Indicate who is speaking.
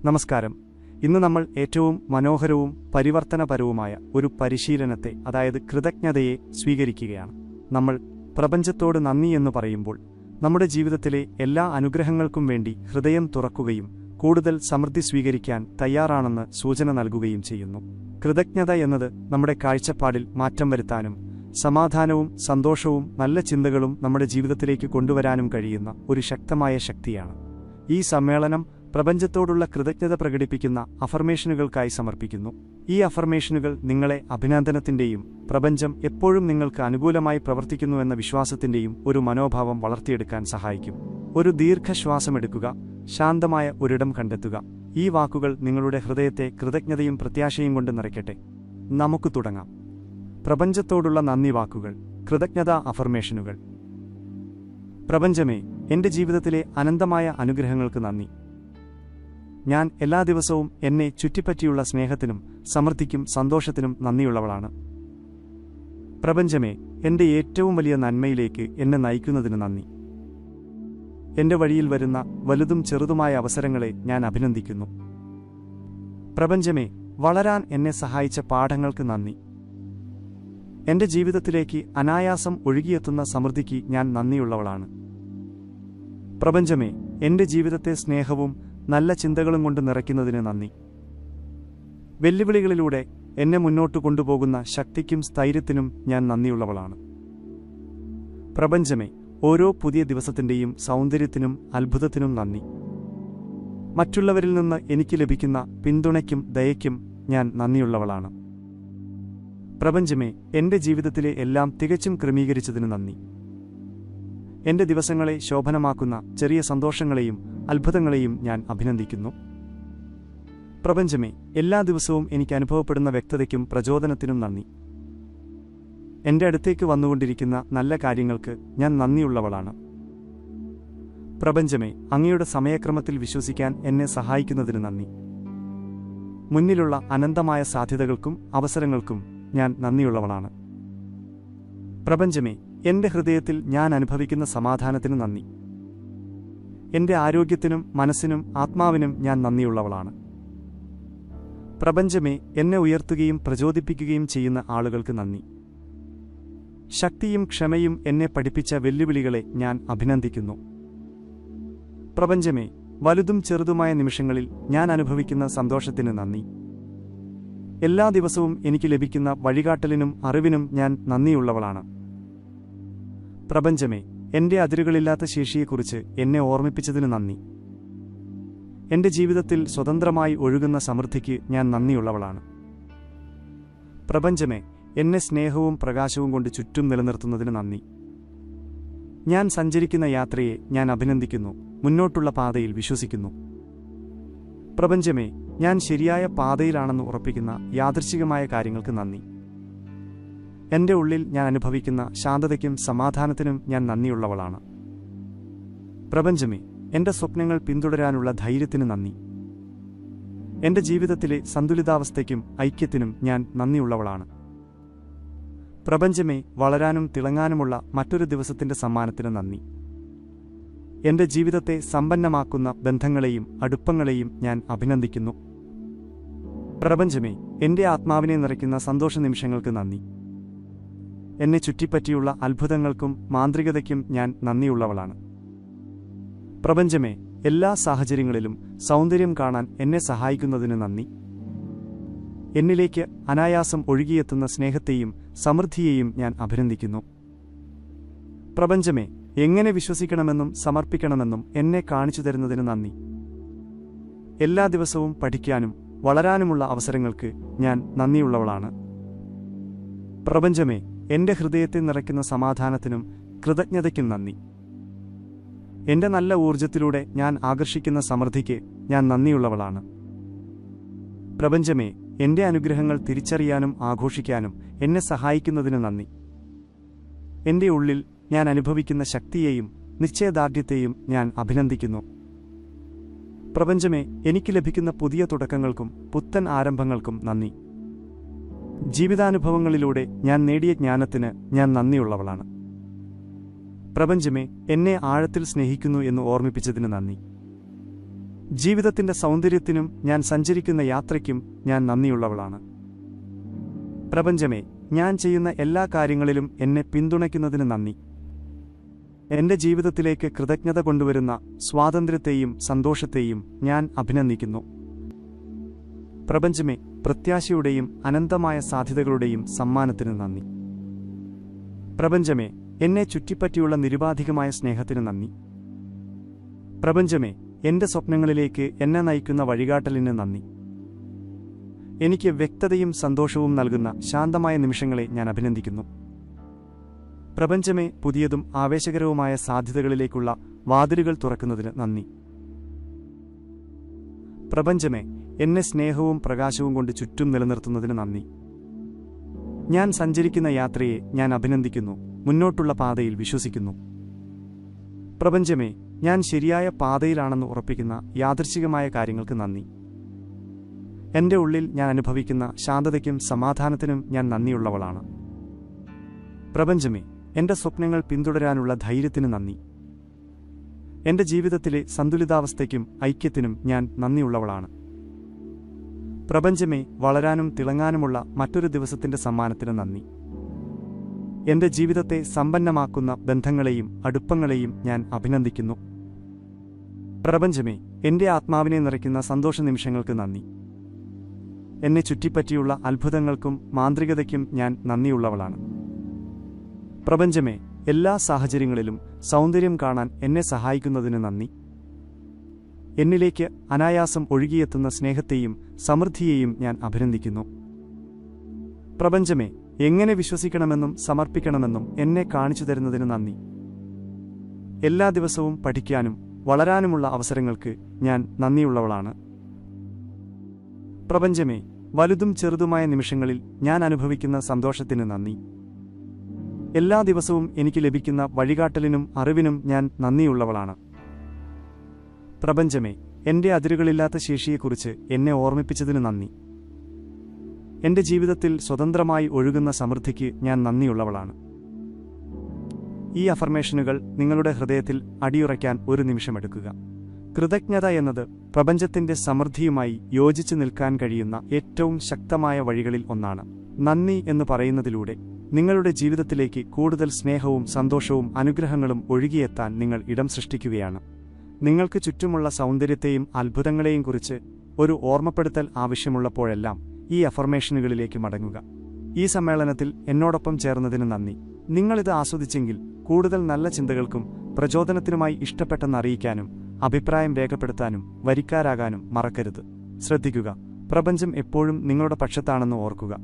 Speaker 1: നമസ്കാരം. ഇന്ന് നമ്മൾ ഏറ്റവും മനോഹരവും പരിവർത്തനപരവുമായ ഒരു പരിശീലനത്തെ, അതായത് കൃതജ്ഞതയെ സ്വീകരിക്കുകയാണ്. നമ്മൾ പ്രപഞ്ചത്തോട് നന്ദി എന്ന് പറയുമ്പോൾ നമ്മുടെ ജീവിതത്തിലെ എല്ലാ അനുഗ്രഹങ്ങൾക്കും വേണ്ടി ഹൃദയം തുറക്കുകയും കൂടുതൽ സമൃദ്ധി സ്വീകരിക്കാൻ തയ്യാറാണെന്ന് സൂചന നൽകുകയും ചെയ്യുന്നു. കൃതജ്ഞത എന്നത് നമ്മുടെ കാഴ്ചപ്പാടിൽ മാറ്റം വരുത്താനും സമാധാനവും സന്തോഷവും നല്ല ചിന്തകളും നമ്മുടെ ജീവിതത്തിലേക്ക് കൊണ്ടുവരാനും കഴിയുന്ന ഒരു ശക്തമായ ശക്തിയാണ്. ഈ സമ്മേളനം പ്രപഞ്ചത്തോടുള്ള കൃതജ്ഞത പ്രകടിപ്പിക്കുന്ന അഫർമേഷനുകൾക്കായി സമർപ്പിക്കുന്നു. ഈ അഫർമേഷനുകൾ നിങ്ങളെ അഭിനന്ദനത്തിന്റെയും പ്രപഞ്ചം എപ്പോഴും നിങ്ങൾക്ക് അനുകൂലമായി പ്രവർത്തിക്കുന്നുവെന്ന വിശ്വാസത്തിന്റെയും ഒരു മനോഭാവം വളർത്തിയെടുക്കാൻ സഹായിക്കും. ഒരു ദീർഘശ്വാസമെടുക്കുക, ശാന്തമായ ഒരിടം കണ്ടെത്തുക. ഈ വാക്കുകൾ നിങ്ങളുടെ ഹൃദയത്തെ കൃതജ്ഞതയും പ്രത്യാശയും കൊണ്ട് നിറയ്ക്കട്ടെ. നമുക്ക് തുടങ്ങാം. പ്രപഞ്ചത്തോടുള്ള നന്ദി വാക്കുകൾ. കൃതജ്ഞതാ അഫർമേഷനുകൾ. പ്രപഞ്ചമേ, എന്റെ ജീവിതത്തിലെ അനന്തമായ അനുഗ്രഹങ്ങൾക്ക് നന്ദി. ഞാൻ എല്ലാ ദിവസവും എന്നെ ചുറ്റിപ്പറ്റിയുള്ള സ്നേഹത്തിനും സമൃദ്ധിക്കും സന്തോഷത്തിനും നന്ദിയുള്ളവളാണ്. പ്രപഞ്ചമേ, എന്റെ ഏറ്റവും വലിയ നന്മയിലേക്ക് എന്നെ നയിക്കുന്നതിന് നന്ദി. എന്റെ വഴിയിൽ വരുന്ന വലുതും ചെറുതുമായ അവസരങ്ങളെ ഞാൻ അഭിനന്ദിക്കുന്നു. പ്രപഞ്ചമേ, വളരാൻ എന്നെ സഹായിച്ച പാഠങ്ങൾക്ക് നന്ദി. എന്റെ ജീവിതത്തിലേക്ക് അനായാസം ഒഴുകിയെത്തുന്ന സമൃദ്ധിക്ക് ഞാൻ നന്ദിയുള്ളവളാണ്. പ്രപഞ്ചമേ, എന്റെ ജീവിതത്തെ സ്നേഹവും നല്ല ചിന്തകളും കൊണ്ട് നിറയ്ക്കുന്നതിന് നന്ദി. വെല്ലുവിളികളിലൂടെ എന്നെ മുന്നോട്ട് കൊണ്ടുപോകുന്ന ശക്തിക്കും സ്ഥൈര്യത്തിനും ഞാൻ നന്ദിയുള്ളവളാണ്. പ്രപഞ്ചമേ, ഓരോ പുതിയ ദിവസത്തിന്റെയും സൗന്ദര്യത്തിനും അത്ഭുതത്തിനും നന്ദി. മറ്റുള്ളവരിൽ നിന്ന് എനിക്ക് ലഭിക്കുന്ന പിന്തുണയ്ക്കും ദയയ്ക്കും ഞാൻ നന്ദിയുള്ളവളാണ്. പ്രപഞ്ചമേ, എന്റെ ജീവിതത്തിലെ എല്ലാം തികച്ചും ക്രമീകരിച്ചതിന് നന്ദി. എന്റെ ദിവസങ്ങളെ ശോഭനമാക്കുന്ന ചെറിയ സന്തോഷങ്ങളെയും അത്ഭുതങ്ങളെയും ഞാൻ അഭിനന്ദിക്കുന്നു. പ്രപഞ്ചമേ, എല്ലാ ദിവസവും എനിക്ക് അനുഭവപ്പെടുന്ന വ്യക്തതയ്ക്കും പ്രചോദനത്തിനും നന്ദി. എന്റെ അടുത്തേക്ക് വന്നുകൊണ്ടിരിക്കുന്ന നല്ല കാര്യങ്ങൾക്ക് ഞാൻ നന്ദിയുള്ളവളാണ്. പ്രപഞ്ചമേ, അങ്ങയുടെ സമയക്രമത്തിൽ വിശ്വസിക്കാൻ എന്നെ സഹായിക്കുന്നതിന് നന്ദി. മുന്നിലുള്ള അനന്തമായ സാധ്യതകൾക്കും അവസരങ്ങൾക്കും ഞാൻ നന്ദിയുള്ളവളാണ്. പ്രപഞ്ചമേ, എന്റെ ഹൃദയത്തിൽ ഞാൻ അനുഭവിക്കുന്ന സമാധാനത്തിന് നന്ദി. എന്റെ ആരോഗ്യത്തിനും മനസ്സിനും ആത്മാവിനും ഞാൻ നന്ദിയുള്ളവളാണ്. പ്രപഞ്ചമേ, എന്നെ ഉയർത്തുകയും പ്രചോദിപ്പിക്കുകയും ചെയ്യുന്ന ആളുകൾക്ക് നന്ദി. ശക്തിയും ക്ഷമയും എന്നെ പഠിപ്പിച്ച വെല്ലുവിളികളെ ഞാൻ അഭിനന്ദിക്കുന്നു. പ്രപഞ്ചമേ, വലുതും ചെറുതുമായ നിമിഷങ്ങളിൽ ഞാൻ അനുഭവിക്കുന്ന സന്തോഷത്തിന് നന്ദി. എല്ലാ ദിവസവും എനിക്ക് ലഭിക്കുന്ന വഴികാട്ടലിനും അറിവിനും ഞാൻ നന്ദിയുള്ളവളാണ്. പ്രപഞ്ചമേ, എന്റെ അതിരുകളില്ലാത്ത ശേഷിയെക്കുറിച്ച് എന്നെ ഓർമ്മിപ്പിച്ചതിന് നന്ദി. എന്റെ ജീവിതത്തിൽ സ്വതന്ത്രമായി ഒഴുകുന്ന സമൃദ്ധിക്ക് ഞാൻ നന്ദിയുള്ളവളാണ്. പ്രപഞ്ചമേ, എന്നെ സ്നേഹവും പ്രകാശവും കൊണ്ട് ചുറ്റും നിലനിർത്തുന്നതിന് നന്ദി. ഞാൻ സഞ്ചരിക്കുന്ന യാത്രയെ ഞാൻ അഭിനന്ദിക്കുന്നു, മുന്നോട്ടുള്ള പാതയിൽ വിശ്വസിക്കുന്നു. പ്രപഞ്ചമേ, ഞാൻ ശരിയായ പാതയിലാണെന്ന് ഉറപ്പിക്കുന്ന യാദൃച്ഛികമായ കാര്യങ്ങൾക്ക് നന്ദി. എന്റെ ഉള്ളിൽ ഞാൻ അനുഭവിക്കുന്ന ശാന്തതയ്ക്കും സമാധാനത്തിനും ഞാൻ നന്ദിയുള്ളവളാണ്. പ്രപഞ്ചമേ, എന്റെ സ്വപ്നങ്ങൾ പിന്തുടരാനുള്ള ധൈര്യത്തിന് നന്ദി. എന്റെ ജീവിതത്തിലെ സന്തുലിതാവസ്ഥയ്ക്കും ഐക്യത്തിനും ഞാൻ നന്ദിയുള്ളവളാണ്. പ്രപഞ്ചമേ, വളരാനും തിളങ്ങാനുമുള്ള മറ്റൊരു ദിവസത്തിന്റെ സമ്മാനത്തിന് നന്ദി. എന്റെ ജീവിതത്തെ സമ്പന്നമാക്കുന്ന ബന്ധങ്ങളെയും അടുപ്പങ്ങളെയും ഞാൻ അഭിനന്ദിക്കുന്നു. പ്രപഞ്ചമേ, എന്റെ ആത്മാവിനെ നിറയ്ക്കുന്ന സന്തോഷ നിമിഷങ്ങൾക്ക് നന്ദി. എന്നെ ചുറ്റിപ്പറ്റിയുള്ള അത്ഭുതങ്ങൾക്കും മാന്ത്രികതയ്ക്കും ഞാൻ നന്ദിയുള്ളവളാണ്. പ്രപഞ്ചമേ, എല്ലാ സാഹചര്യങ്ങളിലും സൗന്ദര്യം കാണാൻ എന്നെ സഹായിക്കുന്നതിന് നന്ദി. എന്നിലേക്ക് അനായാസം ഒഴുകിയെത്തുന്ന സ്നേഹത്തെയും സമൃദ്ധിയെയും ഞാൻ അഭിനന്ദിക്കുന്നു. പ്രപഞ്ചമേ, എങ്ങനെ വിശ്വസിക്കണമെന്നും സമർപ്പിക്കണമെന്നും എന്നെ കാണിച്ചു തരുന്നതിന് നന്ദി. എല്ലാ ദിവസവും പഠിക്കാനും വളരാനുമുള്ള അവസരങ്ങൾക്ക് ഞാൻ നന്ദിയുള്ളവളാണ്. പ്രപഞ്ചമേ, എന്റെ ഹൃദയത്തെ നിറയ്ക്കുന്ന സമാധാനത്തിനും കൃതജ്ഞതയ്ക്കും നന്ദി. എന്റെ നല്ല ഊർജ്ജത്തിലൂടെ ഞാൻ ആകർഷിക്കുന്ന സമൃദ്ധിക്ക് ഞാൻ നന്ദിയുള്ളവളാണ്. പ്രപഞ്ചമേ, എന്റെ അനുഗ്രഹങ്ങൾ തിരിച്ചറിയാനും ആഘോഷിക്കാനും എന്നെ സഹായിക്കുന്നതിന് നന്ദി. എന്റെ ഉള്ളിൽ ഞാൻ അനുഭവിക്കുന്ന ശക്തിയെയും നിശ്ചയദാർഢ്യത്തെയും ഞാൻ അഭിനന്ദിക്കുന്നു. പ്രപഞ്ചമേ, എനിക്ക് ലഭിക്കുന്ന പുതിയ തുടക്കങ്ങൾക്കും പുത്തൻ ആരംഭങ്ങൾക്കും നന്ദി. ജീവിതാനുഭവങ്ങളിലൂടെ ഞാൻ നേടിയ ജ്ഞാനത്തിന് ഞാൻ നന്ദിയുള്ളവളാണ്. പ്രപഞ്ചമേ, എന്നെ ആഴത്തിൽ സ്നേഹിക്കുന്നു എന്ന് ഓർമ്മിപ്പിച്ചതിന് നന്ദി. ജീവിതത്തിന്റെ സൗന്ദര്യത്തിനും ഞാൻ സഞ്ചരിക്കുന്ന യാത്രയ്ക്കും ഞാൻ നന്ദിയുള്ളവളാണ്. പ്രപഞ്ചമേ, ഞാൻ ചെയ്യുന്ന എല്ലാ കാര്യങ്ങളിലും എന്നെ പിന്തുണയ്ക്കുന്നതിന് നന്ദി. എന്റെ ജീവിതത്തിലേക്ക് കൃതജ്ഞത കൊണ്ടുവരുന്ന സ്വാതന്ത്ര്യത്തെയും സന്തോഷത്തെയും ഞാൻ അഭിനന്ദിക്കുന്നു. പ്രപഞ്ചമേ, പ്രത്യാശയുടെയും അനന്തമായ സാധ്യതകളുടെയും സമ്മാനത്തിന് നന്ദി. പ്രപഞ്ചമേ, എന്നെ ചുറ്റിപ്പറ്റിയുള്ള നിരുപാധികമായ സ്നേഹത്തിന് നന്ദി. പ്രപഞ്ചമേ, എന്റെ സ്വപ്നങ്ങളിലേക്ക് എന്നെ നയിക്കുന്ന വഴികാട്ടലിന് നന്ദി. എനിക്ക് വ്യക്തതയും സന്തോഷവും നൽകുന്ന ശാന്തമായ നിമിഷങ്ങളെ ഞാൻ അഭിനന്ദിക്കുന്നു. പ്രപഞ്ചമേ, പുതിയതും ആവേശകരവുമായ സാധ്യതകളിലേക്കുള്ള വാതിലുകൾ തുറക്കുന്നതിന് നന്ദി. പ്രപഞ്ചമേ, എന്നെ സ്നേഹവും പ്രകാശവും കൊണ്ട് ചുറ്റും നിലനിർത്തുന്നതിന് നന്ദി. ഞാൻ സഞ്ചരിക്കുന്ന യാത്രയെ ഞാൻ അഭിനന്ദിക്കുന്നു, മുന്നോട്ടുള്ള പാതയിൽ വിശ്വസിക്കുന്നു. പ്രപഞ്ചമേ, ഞാൻ ശരിയായ പാതയിലാണെന്ന് ഉറപ്പിക്കുന്ന യാദൃച്ഛികമായ കാര്യങ്ങൾക്ക് നന്ദി. എന്റെ ഉള്ളിൽ ഞാൻ അനുഭവിക്കുന്ന ശാന്തതയ്ക്കും സമാധാനത്തിനും ഞാൻ നന്ദിയുള്ളവളാണ്. പ്രപഞ്ചമേ, എന്റെ സ്വപ്നങ്ങൾ പിന്തുടരാനുള്ള ധൈര്യത്തിന് നന്ദി. എന്റെ ജീവിതത്തിലെ സന്തുലിതാവസ്ഥയ്ക്കും ഐക്യത്തിനും ഞാൻ നന്ദിയുള്ളവളാണ്. പ്രപഞ്ചമേ, വളരാനും തിളങ്ങാനുമുള്ള മറ്റൊരു ദിവസത്തിന്റെ സമ്മാനത്തിന് നന്ദി. എന്റെ ജീവിതത്തെ സമ്പന്നമാക്കുന്ന ബന്ധങ്ങളെയും അടുപ്പങ്ങളെയും ഞാൻ അഭിനന്ദിക്കുന്നു. പ്രപഞ്ചമേ, എന്റെ ആത്മാവിനെ നിറയ്ക്കുന്ന സന്തോഷ നിമിഷങ്ങൾക്ക് നന്ദി. എന്നെ ചുറ്റിപ്പറ്റിയുള്ള അത്ഭുതങ്ങൾക്കും മാന്ത്രികതയ്ക്കും ഞാൻ നന്ദിയുള്ളവളാണ്. പ്രപഞ്ചമേ, എല്ലാ സാഹചര്യങ്ങളിലും സൗന്ദര്യം കാണാൻ എന്നെ സഹായിക്കുന്നതിന് നന്ദി. എന്നിലേക്ക് അനായാസം ഒഴുകിയെത്തുന്ന സ്നേഹത്തെയും സമൃദ്ധിയെയും ഞാൻ അഭിനന്ദിക്കുന്നു. പ്രപഞ്ചമേ, എങ്ങനെ വിശ്വസിക്കണമെന്നും സമർപ്പിക്കണമെന്നും എന്നെ കാണിച്ചു തരുന്നതിന് നന്ദി. എല്ലാ ദിവസവും പഠിക്കാനും വളരാനുമുള്ള അവസരങ്ങൾക്ക് ഞാൻ നന്ദിയുള്ളവളാണ്. പ്രപഞ്ചമേ, വലുതും ചെറുതുമായ നിമിഷങ്ങളിൽ ഞാൻ അനുഭവിക്കുന്ന സന്തോഷത്തിന് നന്ദി. എല്ലാ ദിവസവും എനിക്ക് ലഭിക്കുന്ന വഴികാട്ടലിനും അറിവിനും ഞാൻ നന്ദിയുള്ളവളാണ്. പ്രപഞ്ചമേ, എന്റെ അതിരുകളില്ലാത്ത ശേഷിയെക്കുറിച്ച് എന്നെ ഓർമ്മിപ്പിച്ചതിന് നന്ദി. എന്റെ ജീവിതത്തിൽ സ്വതന്ത്രമായി ഒഴുകുന്ന സമൃദ്ധിക്ക് ഞാൻ നന്ദിയുള്ളവളാണ്. ഈ അഫർമേഷനുകൾ നിങ്ങളുടെ ഹൃദയത്തിൽ അടിയുറയ്ക്കാൻ ഒരു നിമിഷമെടുക്കുക. കൃതജ്ഞത എന്നത് പ്രപഞ്ചത്തിന്റെ സമൃദ്ധിയുമായി യോജിച്ചു നിൽക്കാൻ കഴിയുന്ന ഏറ്റവും ശക്തമായ വഴികളിൽ ഒന്നാണ്. നന്ദി എന്ന് പറയുന്നതിലൂടെ നിങ്ങളുടെ ജീവിതത്തിലേക്ക് കൂടുതൽ സ്നേഹവും സന്തോഷവും അനുഗ്രഹങ്ങളും ഒഴുകിയെത്താൻ നിങ്ങൾ ഇടം സൃഷ്ടിക്കുകയാണ്. നിങ്ങൾക്ക് ചുറ്റുമുള്ള സൗന്ദര്യത്തെയും അത്ഭുതങ്ങളെയും കുറിച്ച് ഒരു ഓർമ്മപ്പെടുത്തൽ ആവശ്യമുള്ളപ്പോഴെല്ലാം ഈ അഫർമേഷനുകളിലേക്ക് മടങ്ങുക. ഈ സമ്മേളനത്തിൽ എന്നോടൊപ്പം ചേർന്നതിന് നന്ദി. നിങ്ങളിത് ആസ്വദിച്ചെങ്കിൽ കൂടുതൽ നല്ല ചിന്തകൾക്കും പ്രചോദനത്തിനുമായി ഇഷ്ടപ്പെട്ടെന്ന് അറിയിക്കാനും അഭിപ്രായം രേഖപ്പെടുത്താനും വരിക്കാരാകാനും മറക്കരുത്. ശ്രദ്ധിക്കുക, പ്രപഞ്ചം എപ്പോഴും നിങ്ങളുടെ പക്ഷത്താണെന്ന് ഓർക്കുക.